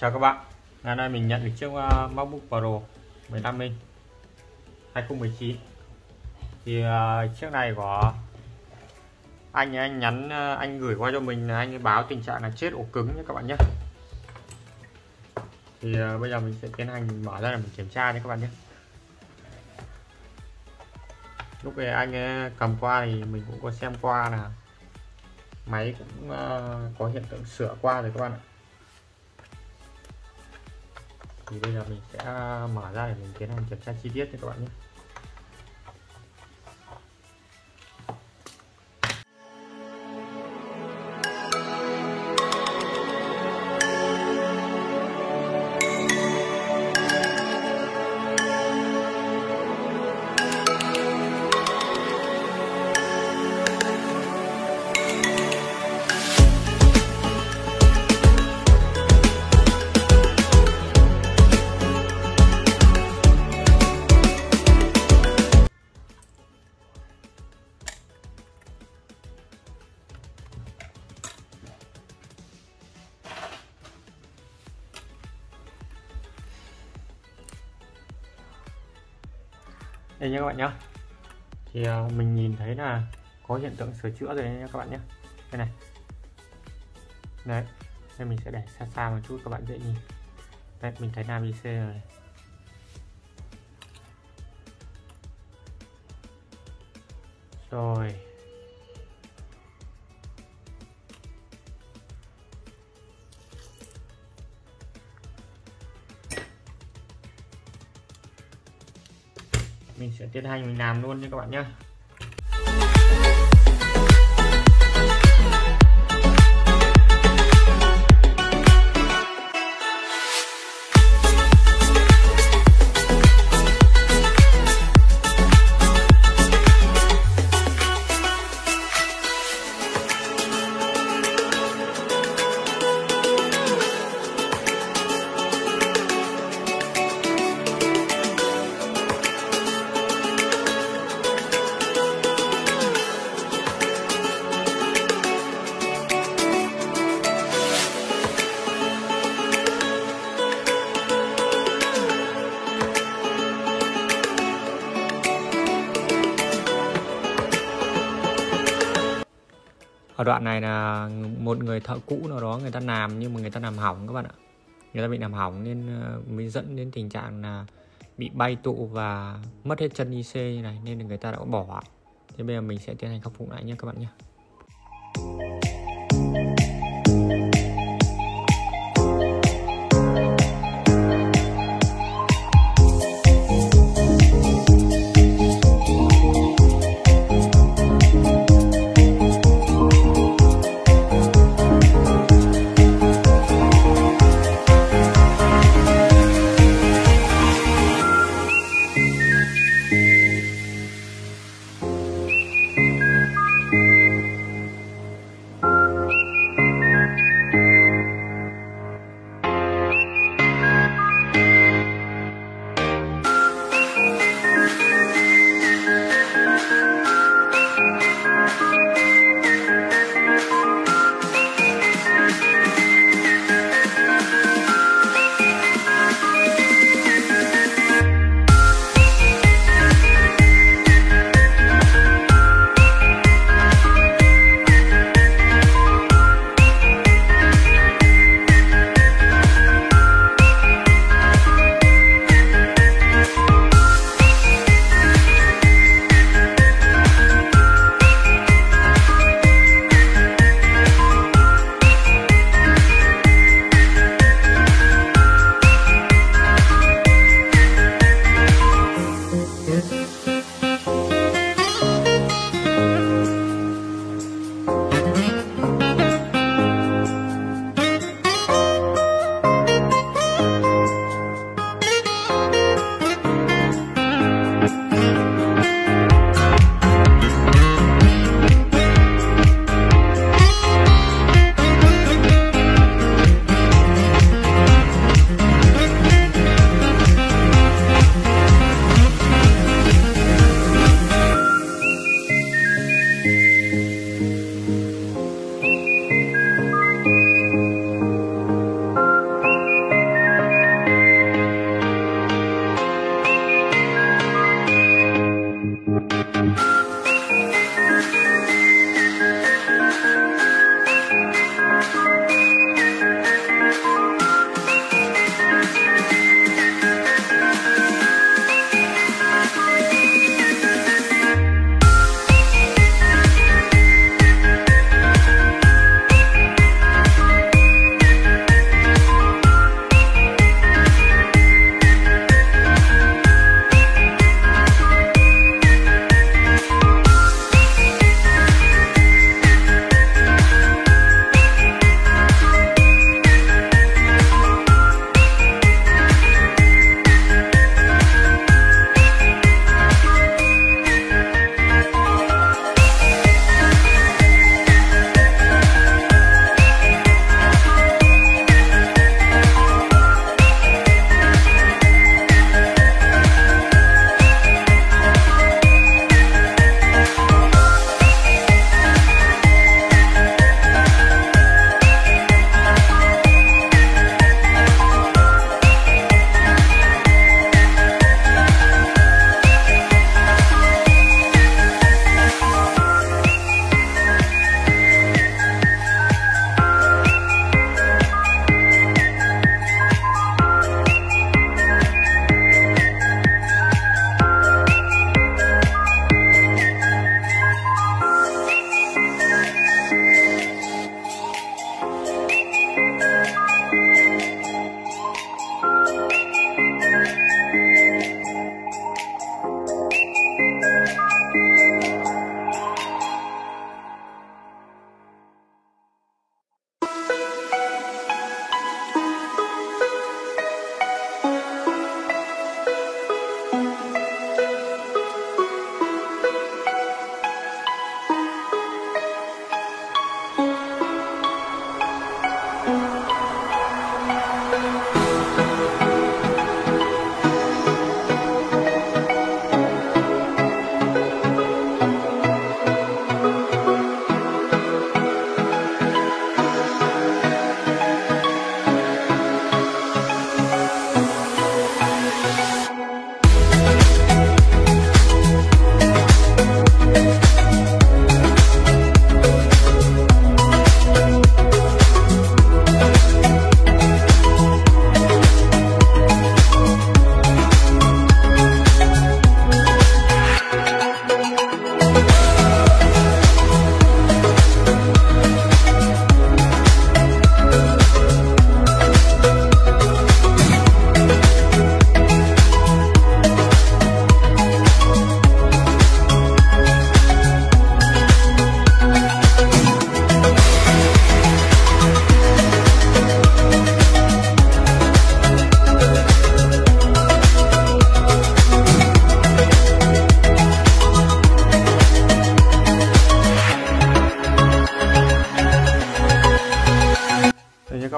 Chào các bạn, ngày nay mình nhận được chiếc MacBook Pro 15 inch 2019. Thì chiếc này của anh nhắn, anh gửi qua cho mình, anh ấy báo tình trạng là chết ổ cứng nhé các bạn nhé. Thì bây giờ mình sẽ tiến hành mở ra để mình kiểm tra nhé các bạn nhé. Lúc này anh ấy cầm qua thì mình cũng có xem qua là máy cũng có hiện tượng sửa qua rồi các bạn ạ. Thì bây giờ mình sẽ mở ra để mình tiến hành kiểm tra chi tiết cho các bạn nhé. Đây nha các bạn nhé. Thì mình nhìn thấy là có hiện tượng sửa chữa rồi nha các bạn nhé. Đây này. Đấy. Đây mình sẽ để xa xa một chút các bạn dễ nhìn. Đây mình thấy nam IC rồi. Rồi. Mình sẽ tiến hành mình làm luôn nha các bạn nhé. Ở đoạn này là một người thợ cũ nào đó người ta làm, nhưng mà người ta làm hỏng các bạn ạ. Người ta bị làm hỏng nên mới dẫn đến tình trạng là bị bay tụ và mất hết chân IC như này, nên là người ta đã bỏ. Thế bây giờ mình sẽ tiến hành khắc phục lại nhé các bạn nhé.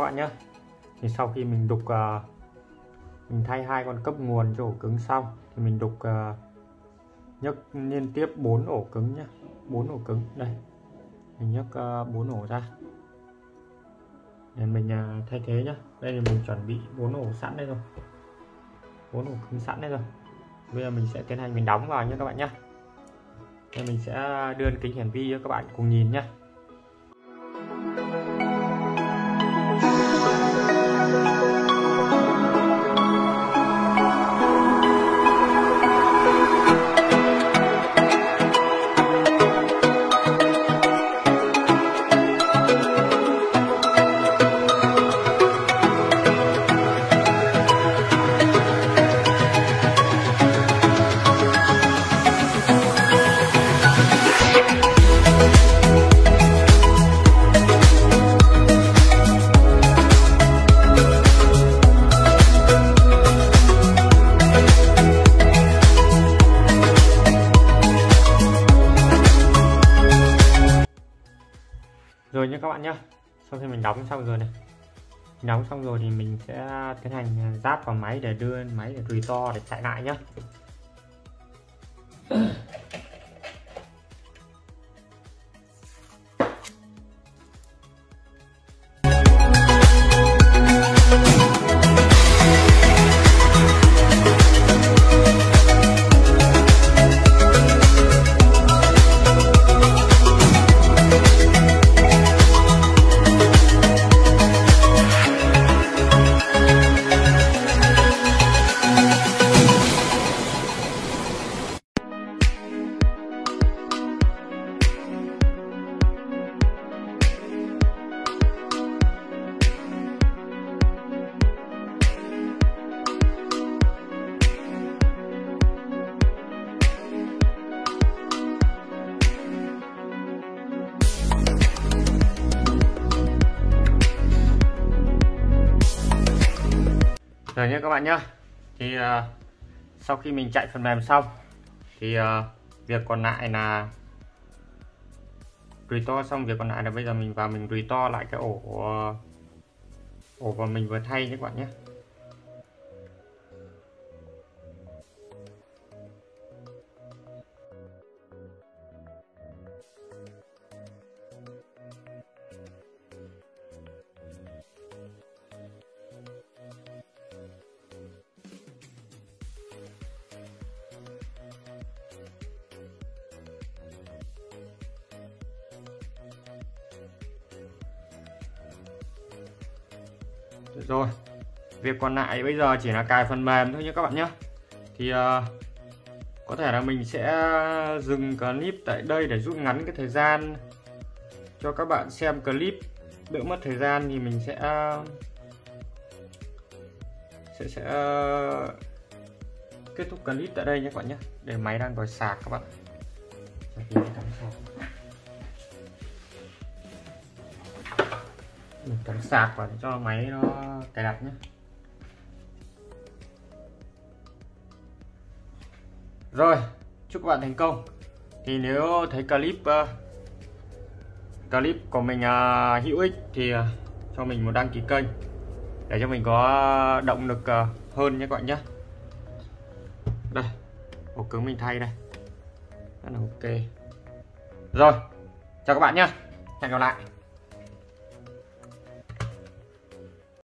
bạn nhé. Thì sau khi mình đục mình thay hai con cấp nguồn cho ổ cứng xong thì mình đục nhấc liên tiếp 4 ổ cứng nhé, 4 ổ cứng đây, mình nhấc 4 ổ ra để mình thay thế nhá. Đây thì mình chuẩn bị 4 ổ sẵn đây rồi, 4 ổ cứng sẵn đây rồi. Bây giờ mình sẽ tiến hành mình đóng vào nhé các bạn nhé. Nên mình sẽ đưa kính hiển vi cho các bạn cùng nhìn nhé. Rồi nhé các bạn nhé, sau khi mình đóng xong rồi này, mình đóng xong rồi thì mình sẽ tiến hành ráp vào máy để đưa máy để restore để chạy lại nhé. Rồi nhé các bạn nhé, thì sau khi mình chạy phần mềm xong thì việc còn lại là restore xong, việc còn lại là bây giờ mình vào mình restore lại cái ổ mà mình vừa thay nhé các bạn nhé. Rồi, việc còn lại bây giờ chỉ là cài phần mềm thôi nhé các bạn nhé. Thì có thể là mình sẽ dừng clip tại đây để rút ngắn cái thời gian cho các bạn xem clip đỡ mất thời gian, thì mình sẽ kết thúc clip tại đây nhé các bạn nhé. Để máy đang đòi sạc các bạn. Mình cắm sạc vào để cho máy nó cài đặt nhé. Rồi, chúc các bạn thành công. Thì nếu thấy clip của mình hữu ích thì cho mình một đăng ký kênh để cho mình có động lực hơn nhé các bạn nhé. Đây, ổ cứng mình thay đây, rất là ok. Rồi, chào các bạn nhé, hẹn gặp lại.